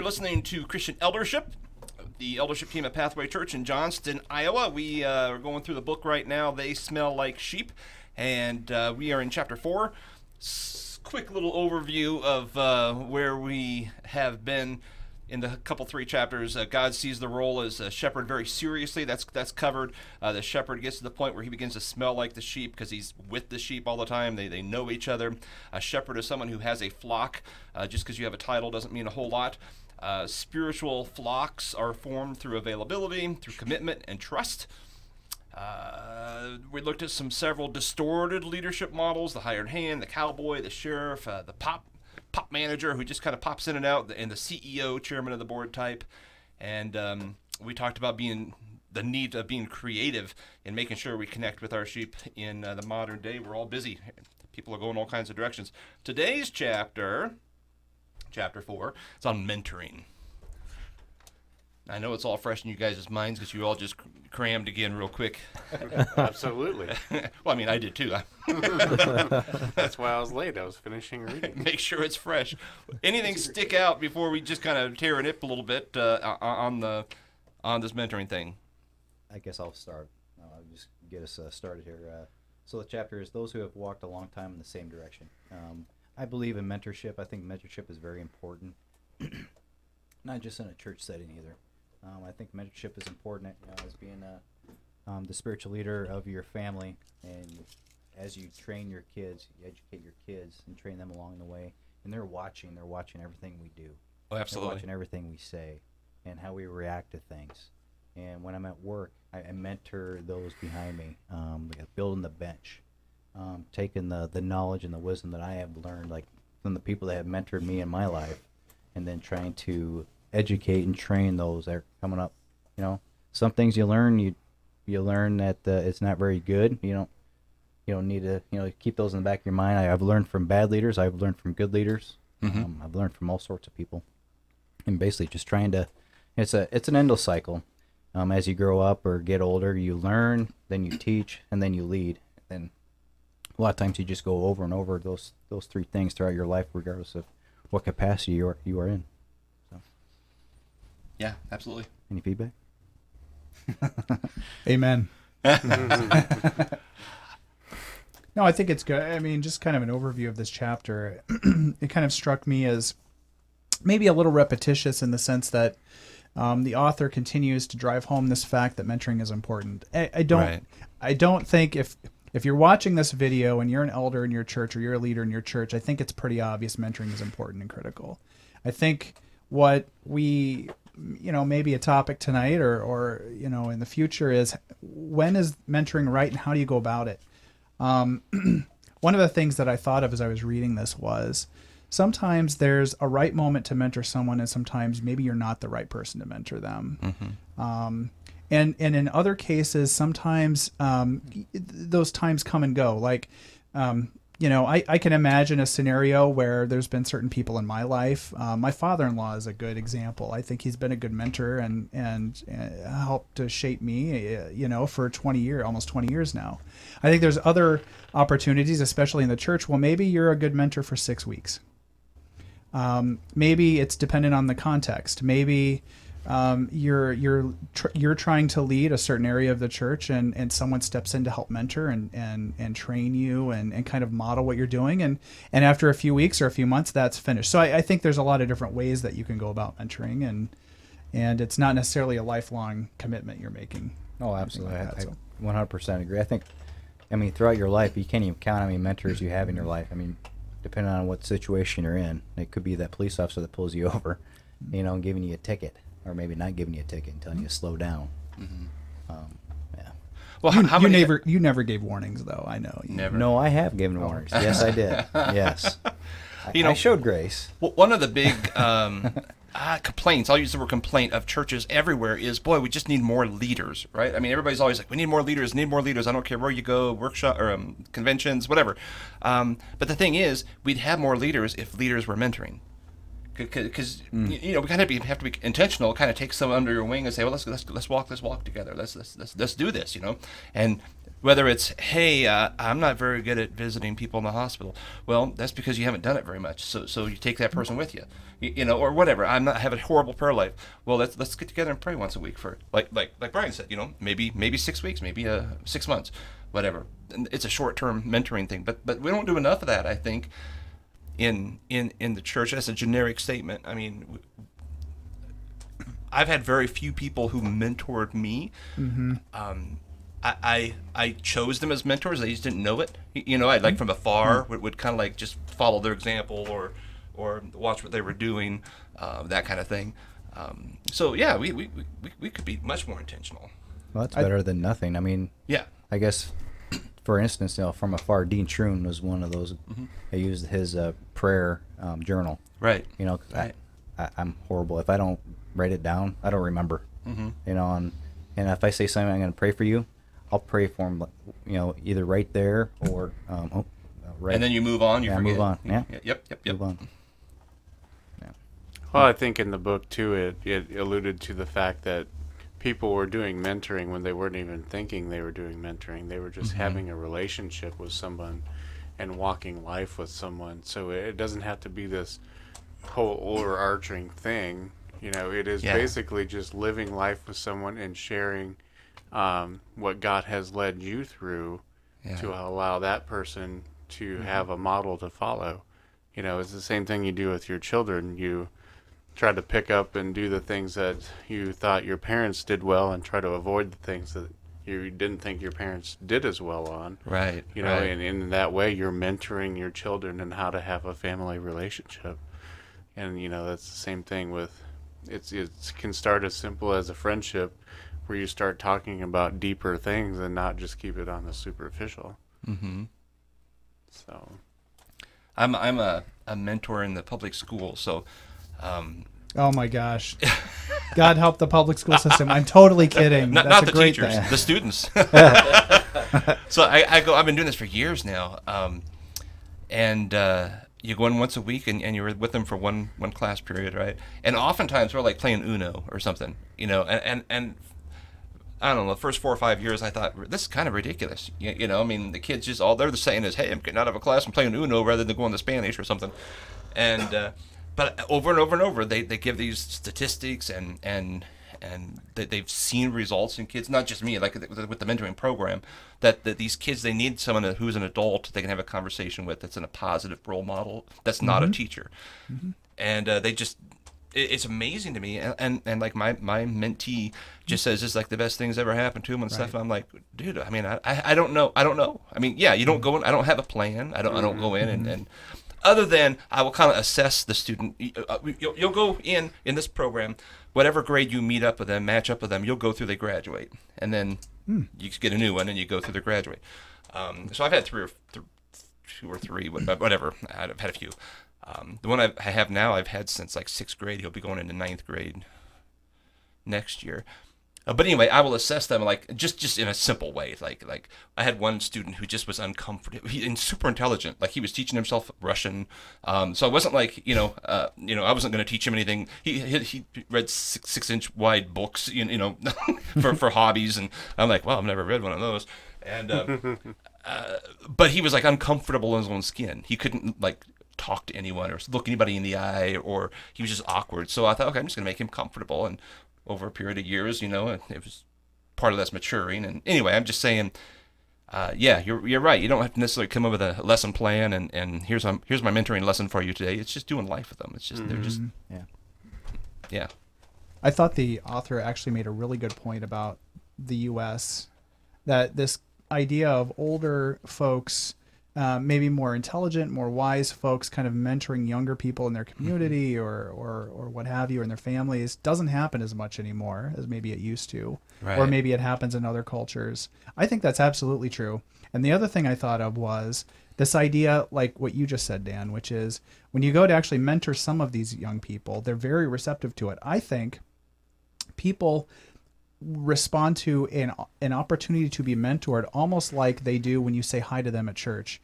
listening to Christian Eldership, the eldership team at Pathway Church in Johnston, Iowa. We are going through the book right now, They Smell Like Sheep, and we are in chapter 4. Quick little overview of where we have been in the three chapters. God sees the role as a shepherd very seriously. That's covered. The shepherd gets to the point where he begins to smell like the sheep because he's with the sheep all the time. They know each other. A shepherd is someone who has a flock. Just because you have a title doesn't mean a whole lot. Spiritual flocks are formed through availability, through commitment and trust. We looked at several distorted leadership models: the hired hand, the cowboy, the sheriff, the pop manager who just kind of pops in and out, and the CEO, chairman of the board type. And we talked about the need of being creative in making sure we connect with our sheep in the modern day. We're all busy. People are going all kinds of directions. Today's chapter 4, it's on mentoring. I know it's all fresh in you guys' minds because you all just crammed again real quick. Absolutely. Well, I mean, I did too. That's why I was late. I was finishing reading. Make sure it's fresh. Anything stick out before we just kind of tear it up a little bit on this mentoring thing? I guess I'll start. I'll just get us started here. So the chapter is those who have walked a long time in the same direction. I believe in mentorship. I think mentorship is very important, not just in a church setting either. I think mentorship is important as being the spiritual leader of your family, and as you train your kids, you educate your kids and train them along the way, and they're watching everything we do. Oh, absolutely. They're watching everything we say and how we react to things. And when I'm at work, I mentor those behind me, building the bench, taking the knowledge and the wisdom that I have learned, like from the people that have mentored me in my life, and then trying to educate and train those that are coming up. Some things you learn that it's not very good. You don't need to keep those in the back of your mind. I've learned from bad leaders. I've learned from good leaders. Mm-hmm. I've learned from all sorts of people, and basically just trying to. It's an endless cycle. As you grow up or get older, you learn, then you teach, and then you lead. And a lot of times you just go over and over those three things throughout your life, regardless of what capacity you are in. So. Yeah, absolutely. Any feedback? Amen. No, I think it's good. I mean, just kind of an overview of this chapter. It kind of struck me as maybe a little repetitious in the sense that the author continues to drive home this fact that mentoring is important. I don't think if you're watching this video and you're an elder in your church or you're a leader in your church, I think it's pretty obvious mentoring is important and critical. I think what we, maybe a topic tonight or in the future is, when is mentoring right and how do you go about it? One of the things that I thought of as I was reading this was, sometimes there's a right moment to mentor someone, and sometimes maybe you're not the right person to mentor them. Mm-hmm. And in other cases, sometimes those times come and go. Like, I can imagine a scenario where there's been certain people in my life. My father-in-law is a good example. I think he's been a good mentor and helped to shape me, for almost 20 years now. I think there's other opportunities, especially in the church. Well, maybe you're a good mentor for 6 weeks. Maybe it's dependent on the context. Maybe you're trying to lead a certain area of the church, and someone steps in to help mentor and train you and kind of model what you're doing, and after a few weeks or a few months, that's finished. So I think there's a lot of different ways that you can go about mentoring, and it's not necessarily a lifelong commitment you're making. Oh, absolutely. Like that, I 100% agree. I mean, throughout your life, you can't even count how many mentors you have in your life. I mean, depending on what situation you're in, it could be that police officer that pulls you over, and giving you a ticket, or maybe not giving you a ticket and telling you to slow down. Mm-hmm. Yeah. Well, you never gave warnings, though. I know. Never. No, I have given warnings. Yes, I did. Yes. I showed grace. Well, one of the big complaints, I'll use the word complaint, of churches everywhere is, boy, we just need more leaders, right? I mean, everybody's always like, we need more leaders. I don't care where you go, workshop or conventions, whatever. But the thing is, we'd have more leaders if leaders were mentoring. because you know we kind of have to be intentional. Kind of take someone under your wing and say, well, let's walk together. Let's do this, you know. And whether it's, hey, I'm not very good at visiting people in the hospital. Well, that's because you haven't done it very much. So you take that person with you, you know, or whatever. I have a horrible prayer life. Well, let's get together and pray once a week for like Brian said, you know, maybe 6 weeks, maybe 6 months, whatever. And it's a short-term mentoring thing, but we don't do enough of that, I think. In the church, that's a generic statement. I mean, I've had very few people who mentored me. I chose them as mentors. They just didn't know it. You know, I like from afar would kind of like just follow their example or watch what they were doing, that kind of thing. So yeah, we could be much more intentional. Well, that's better than nothing. I mean, yeah. I guess, for instance, you know, from afar, Dean Troon was one of those. I used his prayer journal. Right. You know, 'cause I'm horrible. If I don't write it down, I don't remember. You know, and if I say something, I'm going to pray for you, I'll pray for him. You know, either right there or right. And then you move on. You forget. Move on. Yeah. Yep. Move on. Well, I think in the book too, it alluded to the fact that people were doing mentoring when they weren't even thinking they were doing mentoring. They were just having a relationship with someone and walking life with someone. So it doesn't have to be this whole overarching thing. You know, it is basically just living life with someone and sharing what God has led you through to allow that person to have a model to follow. You know, it's the same thing you do with your children. You try to pick up and do the things that you thought your parents did well and try to avoid the things that you didn't think your parents did as well on. Right. You know, and in that way you're mentoring your children in how to have a family relationship. And, you know, that's the same thing with, it can start as simple as a friendship where you start talking about deeper things and not just keep it on the superficial. So I'm a mentor in the public school, so Oh my gosh. God help the public school system. I'm totally kidding. not That's the a great teachers, thing. the students. So I've been doing this for years now, and you go in once a week and you're with them for one class period, right? And oftentimes we're like playing Uno or something, you know, and I don't know, the first 4 or 5 years I thought, this is kind of ridiculous. You know, I mean, the kids just, all they're saying is, hey, I'm getting out of a class and playing Uno rather than going to Spanish or something. And but over and over and over, they give these statistics and they've seen results in kids, not just me, like with the mentoring program, that these kids, they need someone who's an adult they can have a conversation with that's in a positive role model, that's not a teacher. And they just, it's amazing to me. And like my mentee just says it's like the best thing's ever happened to him and stuff. And I'm like, dude, I mean, I don't know. I mean, yeah, you don't go in, I don't have a plan. I don't go in and other than I will kind of assess the student. You'll go in this program, whatever grade you meet up with them, match up with them, you'll go through, they graduate. And then you get a new one and you go through, they graduate. So I've had two or three, whatever. I've had a few. The one I have now, I've had since like 6th grade. He'll be going into 9th grade next year. But anyway, I will assess them like just in a simple way. Like I had one student who just was uncomfortable and super intelligent. Like he was teaching himself Russian. So I wasn't like I wasn't going to teach him anything. He read 6-inch wide books, for hobbies, and I'm like, well, I've never read one of those. And but he was like uncomfortable in his own skin. He couldn't like talk to anyone or look anybody in the eye, or he was just awkward. So I thought, okay, I'm just going to make him comfortable. And over a period of years, it was part of that's maturing. And anyway, I'm just saying, you're right. You don't have to necessarily come up with a lesson plan and here's my mentoring lesson for you today. It's just doing life with them. It's just they're just yeah. I thought the author actually made a really good point about the U.S. that this idea of older folks, maybe more intelligent, more wise folks, kind of mentoring younger people in their community or what have you, in their families, doesn't happen as much anymore as maybe it used to, or maybe it happens in other cultures. I think that's absolutely true. And the other thing I thought of was this idea, like what you just said, Dan, which is when you go to actually mentor some of these young people, they're very receptive to it. I think people respond to an opportunity to be mentored almost like they do when you say hi to them at church.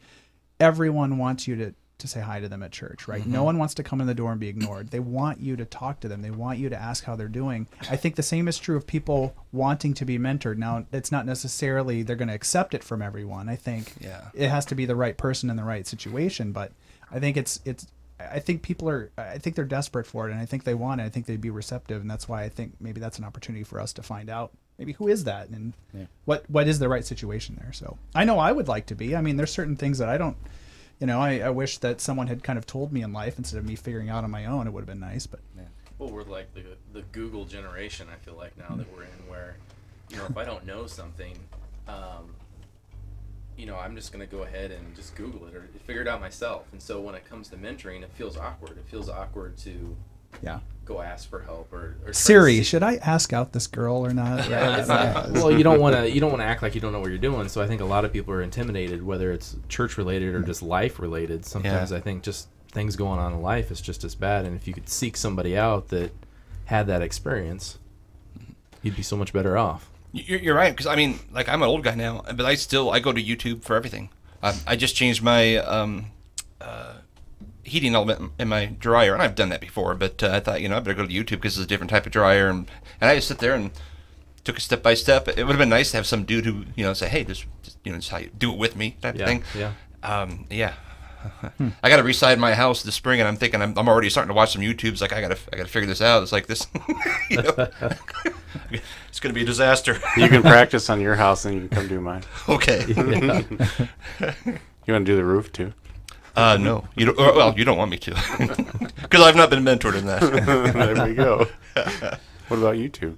Everyone wants you to say hi to them at church, right? No one wants to come in the door and be ignored. They want you to talk to them. They want you to ask how they're doing. I think the same is true of people wanting to be mentored. Now, it's not necessarily they're going to accept it from everyone. I think it has to be the right person in the right situation. But I think I think they're desperate for it, and I think they want it. I think they'd be receptive, and that's why I think maybe that's an opportunity for us to find out maybe who is that and what is the right situation there. So I know I would like to be. I mean, there's certain things that I don't. I wish that someone had kind of told me in life instead of me figuring out on my own. It would have been nice, but well, we're like the Google generation. I feel like now that we're in, where if I don't know something, I'm just gonna go ahead and just Google it or figure it out myself. And so when it comes to mentoring, it feels awkward. It feels awkward to go ask for help or Siri, should I ask out this girl or not? Well, you don't want to act like you don't know what you're doing. So I think a lot of people are intimidated, whether it's church related or just life related. Sometimes I think just things going on in life is just as bad. And if you could seek somebody out that had that experience, you'd be so much better off. You're right, because I mean, like, I'm an old guy now, but I go to YouTube for everything. I just changed my heating element in my dryer, and I've done that before, but I thought, I better go to YouTube because it's a different type of dryer, and I just sit there and took it step by step. It would have been nice to have some dude who, say, hey, this is how you do it with me, type of thing. Yeah. I got to reside my house this spring, and I'm thinking I'm already starting to watch some YouTubes. Like I got to figure this out. It's like this, it's going to be a disaster. You can practice on your house, and you can come do mine. Okay. You want to do the roof too? No, you don't. Well, you don't want me to, because I've not been mentored in that. There we go. What about you two?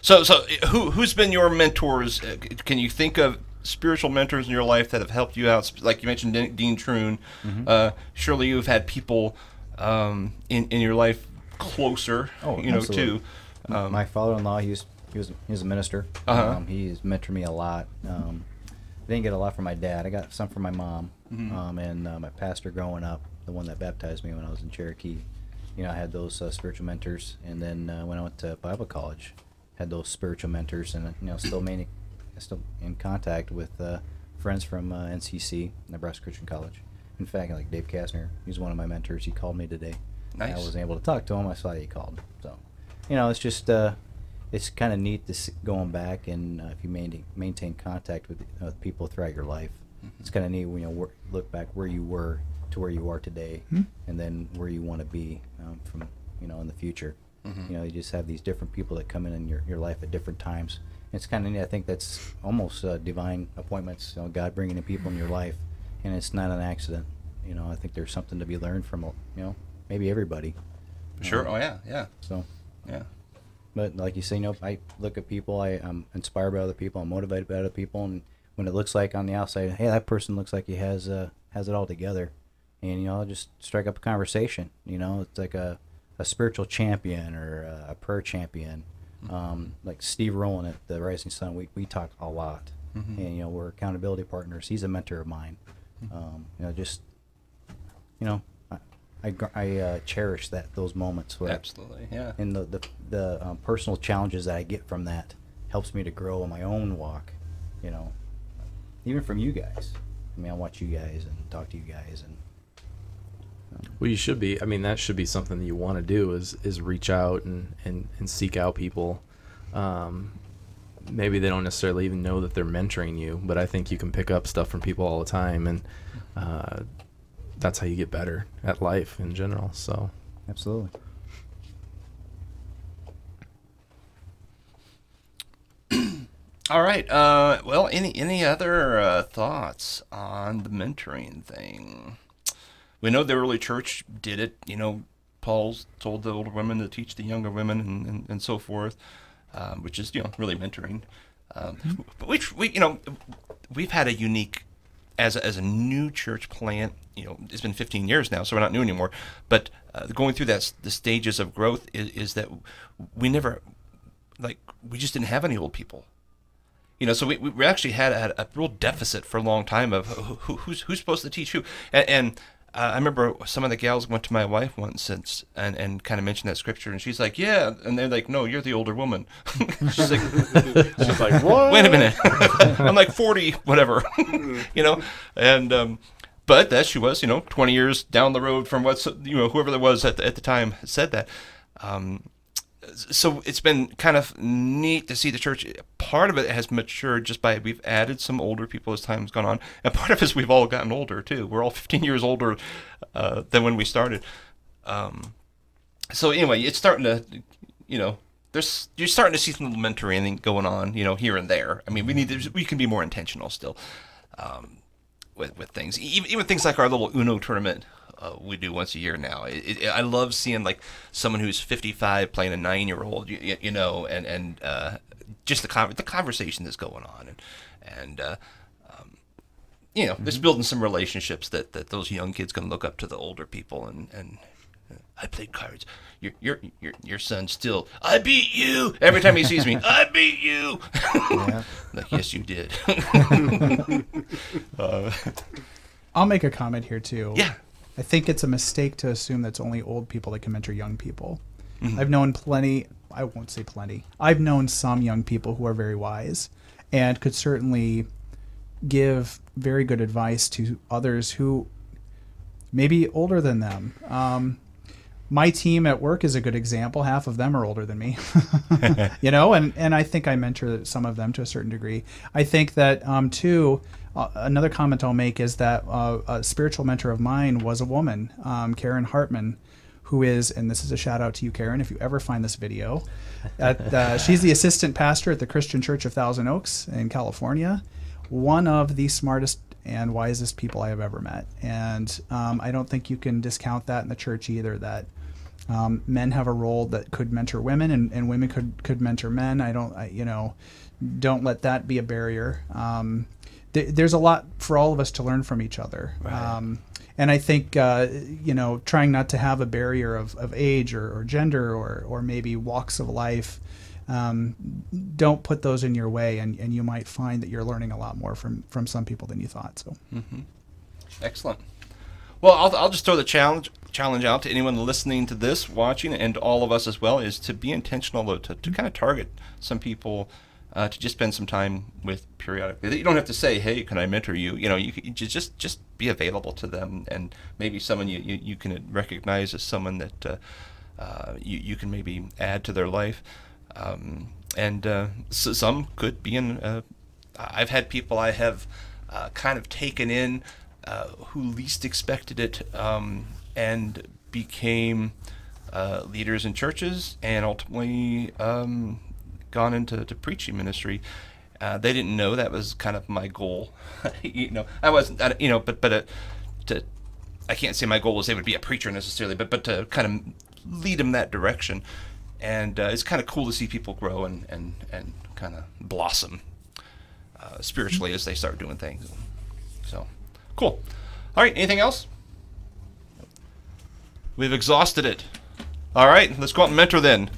So who's been your mentors? Can you think of spiritual mentors in your life that have helped you out? Like you mentioned, Dean Troon. Surely you've had people in your life closer. Absolutely. Too. My father-in-law, he was a minister. He's mentored me a lot. I didn't get a lot from my dad. I got some from my mom, and my pastor growing up, the one that baptized me when I was in Cherokee. I had those spiritual mentors, and then when I went to Bible college, had those spiritual mentors, and still in contact with friends from NCC, Nebraska Christian College. In fact, like Dave Kastner, he's one of my mentors. He called me today. Nice. I wasn't able to talk to him. I saw he called. So, it's just it's kind of neat to going back, and if you maintain contact with people throughout your life, it's kind of neat when you look back where you were to where you are today, and then where you want to be from in the future. You just have these different people that come in your life at different times. It's kind of neat. I think that's almost divine appointments. God bringing in people in your life, and it's not an accident. I think there's something to be learned from maybe everybody. Sure. Yeah. So. Yeah. But like you say, I look at people. I'm inspired by other people. I'm motivated by other people. And when it looks like on the outside, hey, that person looks like he has it all together, and I'll just strike up a conversation. It's like a spiritual champion or a prayer champion. Like Steve Rowland at the Rising Sun, we talk a lot, and we're accountability partners. He's a mentor of mine. I cherish those moments. Absolutely, yeah. And the personal challenges that I get from that helps me to grow in my own walk. Even from you guys. I watch you guys and talk to you guys, and well, you should be. That should be something that you want to do is reach out and seek out people. Maybe they don't necessarily even know that they're mentoring you, but I think you can pick up stuff from people all the time, and that's how you get better at life in general. So absolutely. All right. Well, any other thoughts on the mentoring thing? We know the early church did it. Paul told the older women to teach the younger women, and so forth, which is really mentoring. But we've had a unique, as a new church plant. It's been 15 years now, so we're not new anymore. But going through the stages of growth is that we never, we just didn't have any old people. So we actually had a real deficit for a long time of who's supposed to teach who. And I remember some of the gals went to my wife once and kind of mentioned that scripture, and she's like, "Yeah," and they're like, "No, you're the older woman." She's like, What? "Wait a minute, I'm like 40, whatever," you know, and but that she was, 20 years down the road from whoever that was at the time said that. So it's been kind of neat to see the church. Part of it has matured just by we've added some older people as time's gone on, and part of it is we've all gotten older too. We're all 15 years older than when we started. So anyway, it's starting to, you're starting to see some little mentoring going on, here and there. I mean, we can be more intentional still with things, even things like our little Uno tournament. We do once a year now. I love seeing like someone who's 55 playing a 9-year-old, and just the conversation that's going on, and just building some relationships that those young kids can look up to the older people and I played cards. Your son still, I beat you every time he sees me. I beat you. Yeah. Like, yes, you did. I'll make a comment here too. Yeah. I think it's a mistake to assume that's only old people that can mentor young people. Mm-hmm. I've known plenty, I won't say plenty, I've known some young people who are very wise and could certainly give very good advice to others who may be older than them. My team at work is a good example. Half of them are older than me, and I think I mentor some of them to a certain degree. I think that, too, another comment I'll make is that a spiritual mentor of mine was a woman, Karen Hartman, who is, and this is a shout out to you, Karen, if you ever find this video. She's the assistant pastor at the Christian Church of Thousand Oaks in California, one of the smartest and wisest people I have ever met. And I don't think you can discount that in the church either, that men have a role that could mentor women and women could mentor men. Don't let that be a barrier. There's a lot for all of us to learn from each other. Right. And I think, trying not to have a barrier of age or gender or maybe walks of life, don't put those in your way, and you might find that you're learning a lot more from some people than you thought. So, Excellent. Well, I'll just throw the challenge out to anyone listening to this, watching, and all of us as well, is to be intentional, to kind of target some people to just spend some time with periodically. You don't have to say, "Hey, can I mentor you?" You just be available to them, and maybe someone you can recognize as someone that you can maybe add to their life. So some could be in. I've had people I have kind of taken in who least expected it, and became leaders in churches, and ultimately gone into preaching ministry. They didn't know that was kind of my goal. I wasn't. I can't say my goal was they would be a preacher necessarily, but to kind of lead them that direction. And it's kind of cool to see people grow and kind of blossom spiritually as they start doing things. So, cool. All right, anything else? We've exhausted it. All right, let's go out and mentor then.